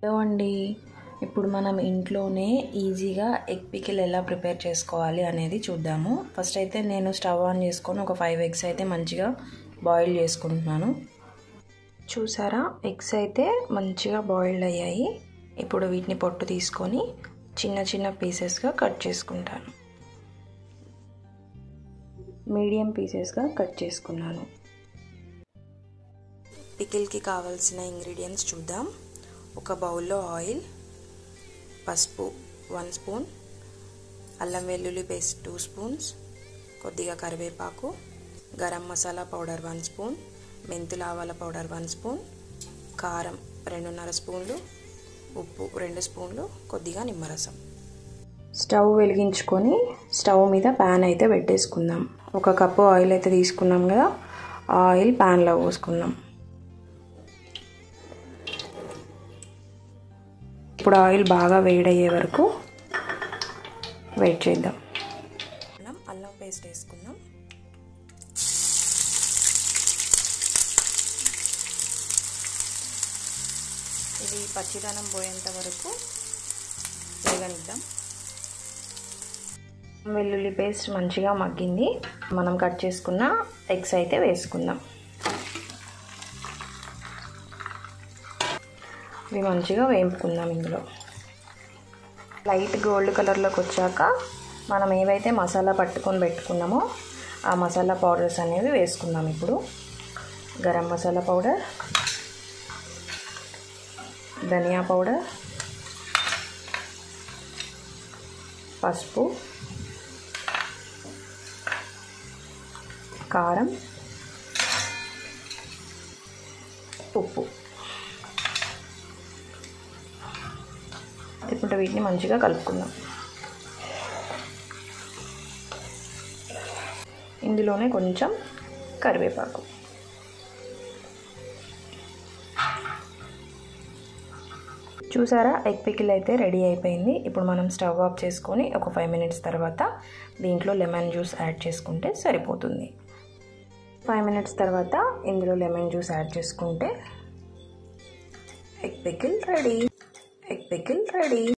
Hello అండి, ఇప్పుడు మనం ఇంట్లోనే ఈజీగా ఎగ్ పికిల్ ఎలా ప్రిపేర్ చేసుకోవాలి అనేది చూద్దాము. ఫస్ట్ అయితే నేను స్టవ్ ఆన్ చేసుకొని ఒక 5 ఎగ్స్ అయితే మంచిగా బాయిల్ చేసుకుంటున్నాను. చూసారా, ఎగ్స్ అయితే మంచిగా బాయిల్డ్ అయ్యాయి. ఇప్పుడు వీటిని పొట్టు తీసుకొని చిన్న చిన్న పీసెస్గా కట్ చేసుకుంటాను. మీడియం పీసెస్గా కట్ చేసుకున్నాను. పికిల్కి కావాల్సిన ఇంగ్రీడియంట్స్ చూద్దాం. ఒక బౌల్లో ఆయిల్, పసుపు 1 స్పూన్, అల్లం వెల్లుల్లి పేస్ట్ 2 స్పూన్స్, కొద్దిగా కరివేపాకు, గరం మసాలా పౌడర్ 1 స్పూన్, మెంతుల ఆవాల పౌడర్ 1 స్పూన్, కారం 2.5 స్పూన్లు, ఉప్పు 2 స్పూన్లు, కొద్దిగా నిమ్మరసం. స్టవ్ వెలిగించుకొని స్టవ్ మీద ప్యాన్ అయితే పెట్టేసుకుందాం. 1 కప్పు ఆయిల్ అయితే తీసుకున్నాం కదా, ఆయిల్ ప్యాన్లో పోసుకుందాం. ఇప్పుడు ఆయిల్ బాగా వేడయ్యే వరకు వెయిట్ చేద్దాం. మనం అల్లం పేస్ట్ వేసుకుందాం. ఇది పచ్చిదనం పోయేంత వరకు వేగనిద్దాం. వెల్లుల్లి పేస్ట్ మంచిగా మగ్గింది. మనం కట్ చేసుకున్న ఎగ్స్ అయితే వేసుకుందాం. ఇవి మంచిగా వేపుకుందాం. ఇందులో లైట్ గోల్డ్ కలర్లోకి వచ్చాక మనం ఏవైతే మసాలా పట్టుకొని పెట్టుకున్నామో ఆ మసాలా పౌడర్స్ అనేవి వేసుకుందాం. ఇప్పుడు గరం మసాలా పౌడర్, ధనియా పౌడర్, పసుపు, కారం, ఉప్పు. ఇప్పుడు వీటిని మంచిగా కలుపుకుందాం. ఇందులోనే కొంచెం కరివేపాకు. చూసారా, ఎగ్ పికిల్ అయితే రెడీ అయిపోయింది. ఇప్పుడు మనం స్టవ్ ఆఫ్ చేసుకొని ఒక 5 మినిట్స్ తర్వాత దీంట్లో లెమన్ జ్యూస్ యాడ్ చేసుకుంటే సరిపోతుంది. 5 మినిట్స్ తర్వాత ఇందులో లెమన్ జ్యూస్ యాడ్ చేసుకుంటే ఎగ్ పికిల్ రెడీ.